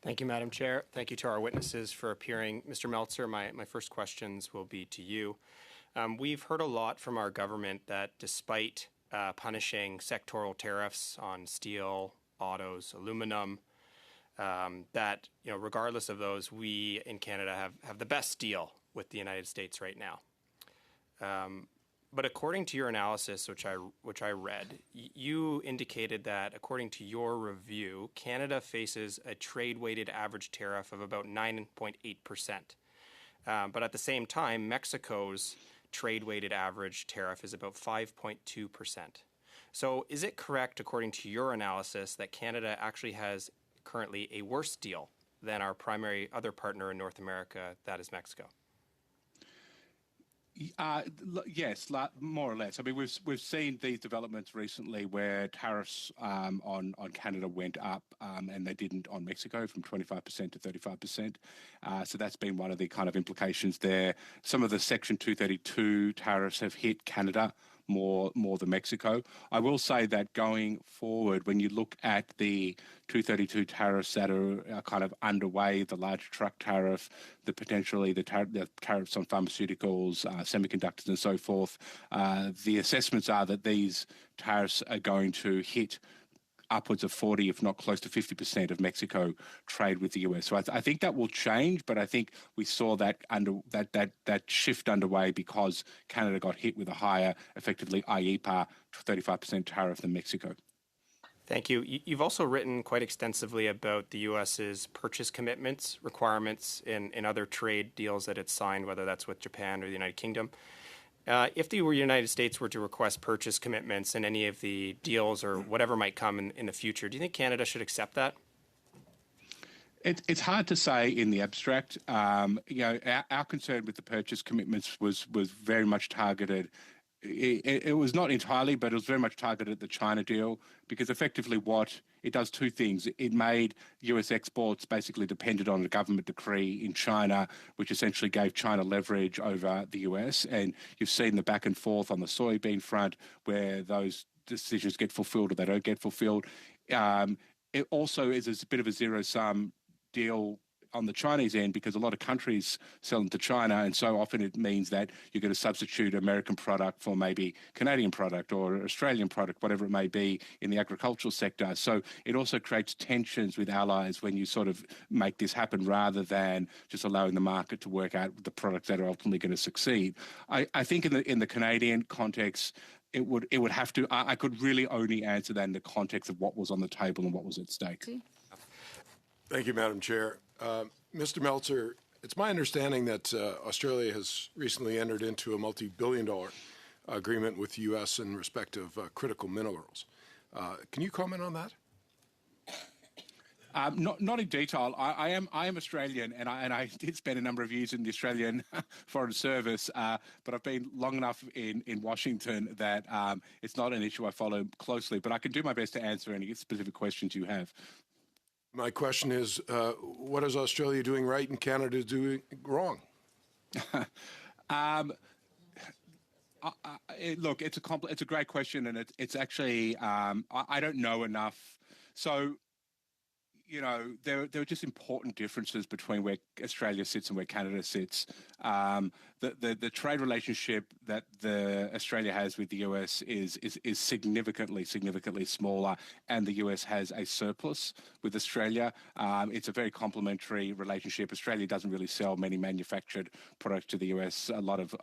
Thank you, Madam Chair. Thank you to our witnesses for appearing. Mr. Meltzer, my first questions will be to you. We've heard a lot from our government that despite punishing sectoral tariffs on steel, autos, aluminum, that regardless of those, we in Canada have the best deal with the United States right now. But according to your analysis, which I read, you indicated that according to your review, Canada faces a trade-weighted average tariff of about 9.8%. But at the same time, Mexico's trade-weighted average tariff is about 5.2%. So is it correct, according to your analysis, that Canada actually has currently a worse deal than our primary other partner in North America, that is Mexico? Yes, more or less. I mean, we've seen these developments recently where tariffs on Canada went up and they didn't on Mexico from 25% to 35%. So that's been one of the kind of implications there. Some of the Section 232 tariffs have hit Canada more than Mexico. I will say that going forward, when you look at the 232 tariffs that are kind of underway, the large truck tariff, the tariffs on pharmaceuticals, semiconductors and so forth, the assessments are that these tariffs are going to hit upwards of 40, if not close to 50% of Mexico trade with the US. So I think that will change, but I think we saw that shift underway because Canada got hit with a higher, effectively IEPA 35% tariff than Mexico. Thank you. You've also written quite extensively about the U.S.'s purchase commitments, requirements in other trade deals that it's signed, whether that's with Japan or the United Kingdom. If the United States were to request purchase commitments in any of the deals or whatever might come in the future, do you think Canada should accept that? It's hard to say in the abstract. Our concern with the purchase commitments was very much targeted. It was not entirely, but it was very much targeted at the China deal because effectively what it does two things. It made US exports basically dependent on a government decree in China, which essentially gave China leverage over the US. And you've seen the back and forth on the soybean front where those decisions get fulfilled or they don't get fulfilled. It also is a bit of a zero-sum deal on the Chinese end because a lot of countries sell them to China, and so often it means that you're going to substitute American product for maybe Canadian product or Australian product, whatever it may be in the agricultural sector. So it also creates tensions with allies when you sort of make this happen rather than just allowing the market to work out the products that are ultimately going to succeed. I think in the Canadian context, it would have to. I could really only answer that in the context of what was on the table and what was at stake. Thank you, Madam Chair. Mr. Meltzer, it's my understanding that Australia has recently entered into a multi-billion-dollar agreement with the U.S. in respect of critical minerals. Can you comment on that? Not in detail. I am Australian, and I did spend a number of years in the Australian Foreign Service, but I've been long enough in Washington that it's not an issue I follow closely. But I can do my best to answer any specific questions you have. My question is, what is Australia doing right and Canada doing wrong? Look, it's a great question, and it's actually I don't know enough. So, there are just important differences between where Australia sits and where Canada sits. The trade relationship that Australia has with the US is significantly smaller, and the US has a surplus with Australia. It's a very complementary relationship. Australia doesn't really sell many manufactured products to the US, a lot of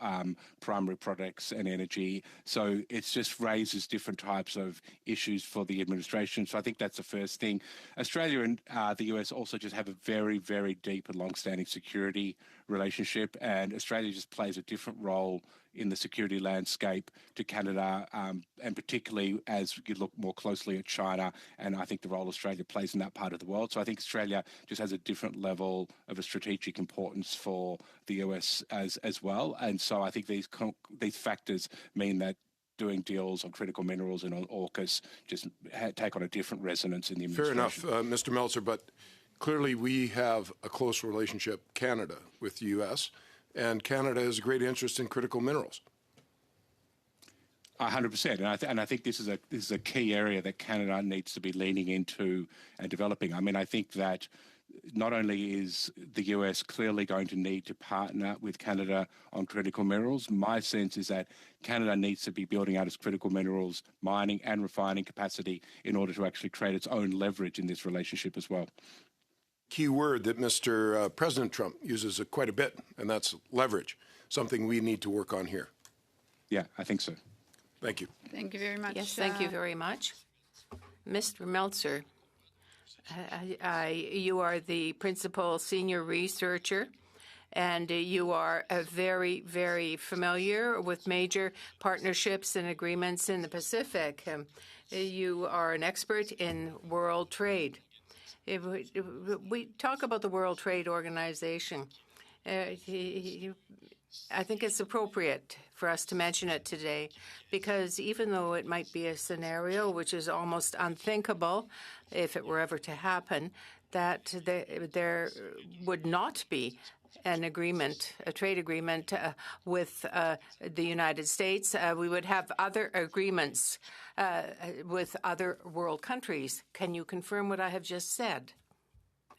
primary products and energy. So it just raises different types of issues for the administration. So I think that's the first thing. Australia and the US also just have a very, very deep and long-standing security relationship, and Australia just plays a different role in the security landscape to Canada, and particularly as you look more closely at China, and I think the role Australia plays in that part of the world. So I think Australia just has a different level of a strategic importance for the US as well. And so I think these factors mean that doing deals on critical minerals and on AUKUS just take on a different resonance in the administration. Fair enough, Mr. Meltzer, but clearly we have a close relationship, Canada, with the U.S., and Canada has a great interest in critical minerals. 100%, and I think this is a key area that Canada needs to be leaning into and developing. I mean, I think that not only is the US clearly going to need to partner with Canada on critical minerals, my sense is that Canada needs to be building out its critical minerals mining and refining capacity in order to actually create its own leverage in this relationship as well. Key word that Mr. President Trump uses quite a bit, and that's leverage, something we need to work on here. Yeah, I think so. Thank you. Thank you very much. Yes, thank you very much. Mr. Meltzer, you are the principal senior researcher, and you are very, very familiar with major partnerships and agreements in the Pacific. You are an expert in world trade. If we talk about the World Trade Organization, I think it's appropriate for us to mention it today, because even though it might be a scenario which is almost unthinkable if it were ever to happen, that there would not be an agreement, a trade agreement with the United States. We would have other agreements with other world countries. Can you confirm what I have just said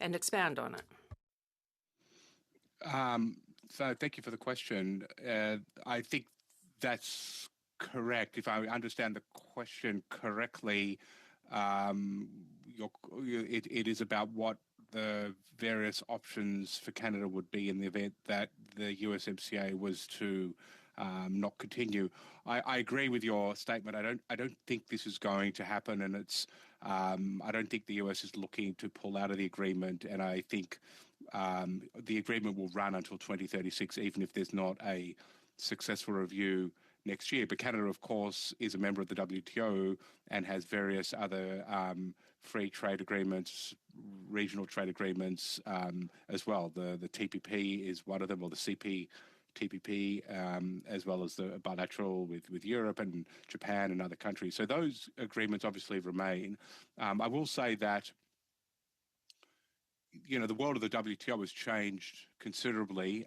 and expand on it? So thank you for the question. I think that's correct. If I understand the question correctly, it is about what the various options for Canada would be in the event that the USMCA was to not continue. I agree with your statement. I don't think this is going to happen, and it's I don't think the US is looking to pull out of the agreement, and I think the agreement will run until 2036, even if there's not a successful review next year. But Canada, of course, is a member of the WTO and has various other free trade agreements, regional trade agreements as well. The TPP is one of them, or the CPTPP, as well as the bilateral with Europe and Japan and other countries. So those agreements obviously remain. I will say that the world of the WTO has changed considerably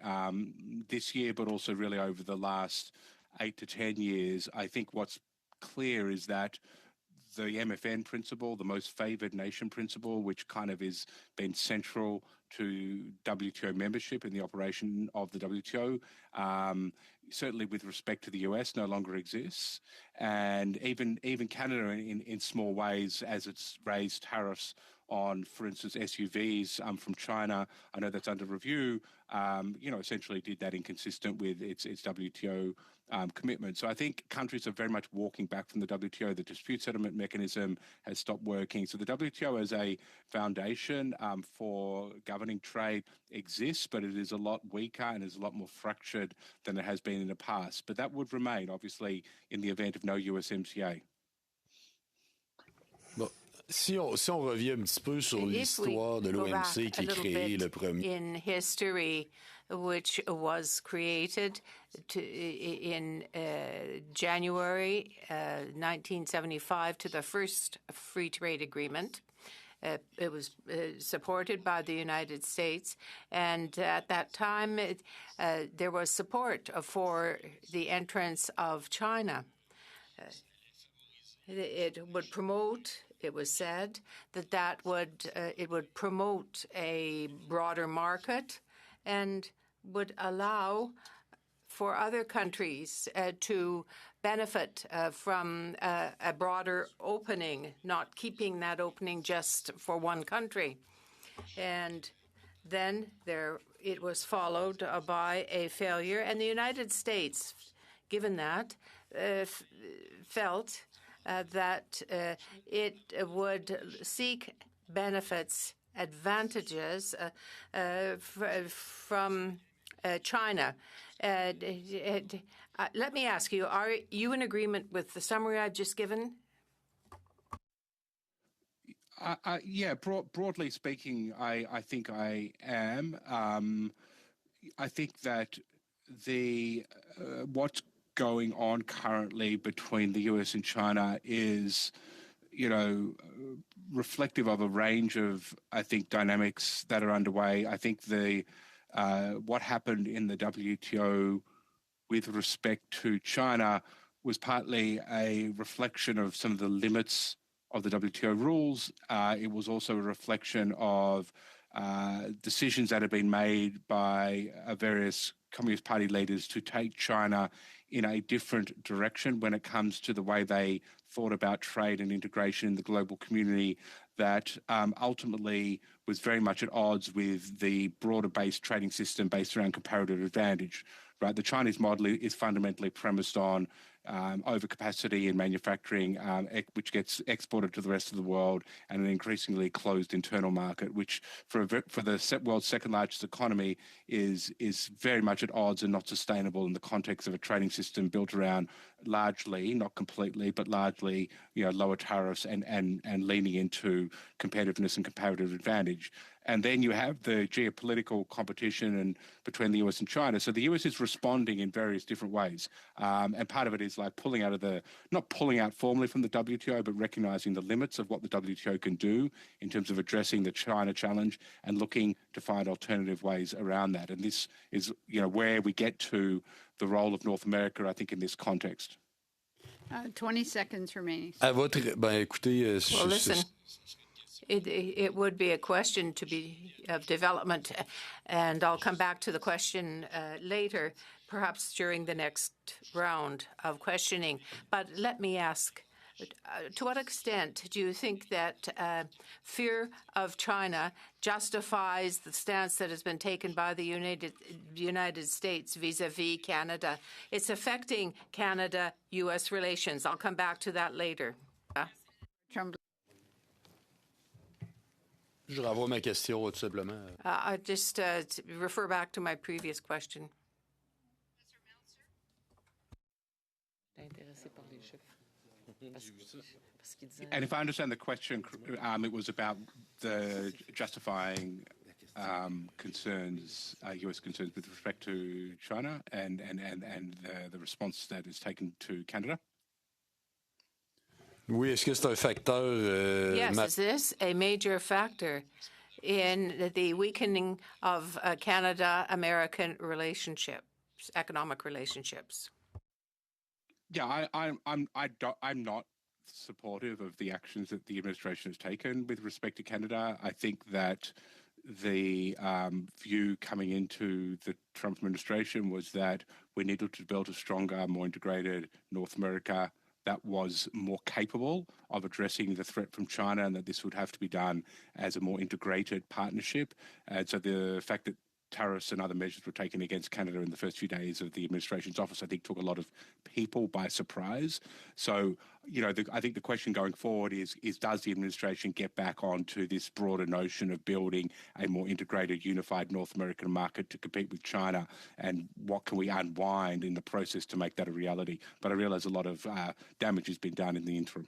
this year, but also really over the last 8 to 10 years. I think what's clear is that the MFN principle, the most favoured nation principle, which kind of is been central to WTO membership in the operation of the WTO, certainly with respect to the US, no longer exists. And even Canada, in small ways, as it's raised tariffs on, for instance, SUVs from China, I know that's under review, essentially did that inconsistent with its WTO commitment. So I think countries are very much walking back from the WTO. The dispute settlement mechanism has stopped working. So the WTO as a foundation for governing trade exists, but it is a lot weaker and is a lot more fractured than it has been in the past. But that would remain, obviously, in the event of no USMCA. Si on revient un petit peu sur l'histoire de l'OMC qui est créé le premier. In history, which was created in January 1975 to the first free trade agreement. It was supported by the United States, and at that time there was support for the entrance of China. It would promote. It was said that it would promote a broader market and would allow for other countries to benefit from a broader opening, not keeping that opening just for one country. And then it was followed by a failure, and the United States, given that, felt that it would seek benefits, advantages from China. Let me ask you, are you in agreement with the summary I've just given? Yeah, broadly speaking, I think I am. I think that what's going on currently between the US and China is, reflective of a range of, I think, dynamics that are underway. I think what happened in the WTO with respect to China was partly a reflection of some of the limits of the WTO rules. It was also a reflection of decisions that have been made by various Communist Party leaders to take China in a different direction when it comes to the way they thought about trade and integration in the global community, that ultimately was very much at odds with the broader-based trading system based around comparative advantage. Right, the Chinese model is fundamentally premised on overcapacity in manufacturing, which gets exported to the rest of the world, and an increasingly closed internal market, which for the world's second largest economy is very much at odds and not sustainable in the context of a trading system built around largely, not completely, but largely, lower tariffs and leaning into competitiveness and comparative advantage. And then you have the geopolitical competition between the US and China. So the US is responding in various different ways. And part of it is like not pulling out formally from the WTO, but recognizing the limits of what the WTO can do in terms of addressing the China challenge and looking to find alternative ways around that. And this is, where we get to the role of North America, I think, in this context. 20 seconds remaining. Well, listen. It would be a question of development, and I'll come back to the question later, perhaps during the next round of questioning. But let me ask, to what extent do you think that fear of China justifies the stance that has been taken by the United States vis-a-vis Canada? It's affecting Canada-U.S. relations. I'll come back to that later. Je renvoie ma question, tout simplement. I just refer back to my previous question. And if I understand the question, it was about the justifying concerns, US concerns with respect to China and the response that is taken to Canada. Oui, est-ce que c'est un facteur? Yes, is this a major factor in the weakening of Canada-American relationships, economic relationships? Yeah, I'm not supportive of the actions that the administration has taken with respect to Canada. I think that the view coming into the Trump administration was that we needed to build a stronger, more integrated North America that was more capable of addressing the threat from China, and that this would have to be done as a more integrated partnership. And so the fact that tariffs and other measures were taken against Canada in the first few days of the administration's office, I think, took a lot of people by surprise. So, I think the question going forward is does the administration get back onto this broader notion of building a more integrated, unified North American market to compete with China, and what can we unwind in the process to make that a reality? But I realize a lot of damage has been done in the interim.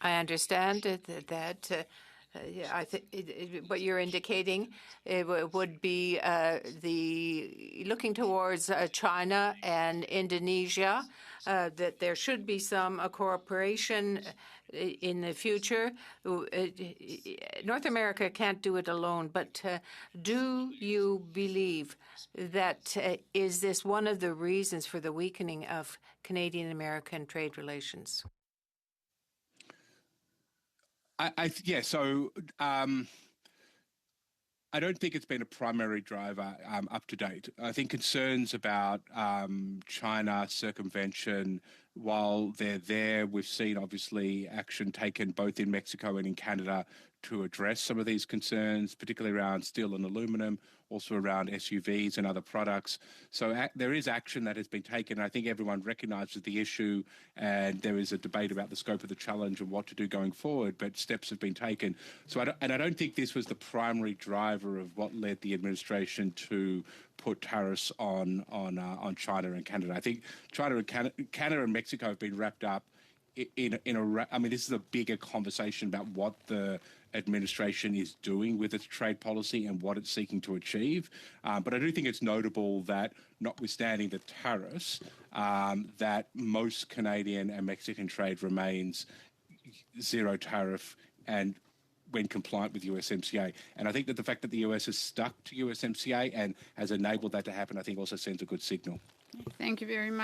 I understand that I think what you're indicating would be the looking towards China and Indonesia, that there should be some cooperation in the future. North America can't do it alone, but do you believe that is this one of the reasons for the weakening of Canadian-American trade relations? I don't think it's been a primary driver up to date. I think concerns about China circumvention, while they're there, we've seen obviously action taken both in Mexico and in Canada to address some of these concerns, particularly around steel and aluminum, also around SUVs and other products. So there is action that has been taken. I think everyone recognises the issue, and there is a debate about the scope of the challenge and what to do going forward, but steps have been taken. So I don't think this was the primary driver of what led the administration to put tariffs on China and Canada. I think Canada and Mexico have been wrapped up in this is a bigger conversation about what the administration is doing with its trade policy and what it's seeking to achieve. But I do think it's notable that, notwithstanding the tariffs, that most Canadian and Mexican trade remains zero tariff and when compliant with USMCA. And I think that the fact that the US has stuck to USMCA and has enabled that to happen, I think also sends a good signal. Thank you very much.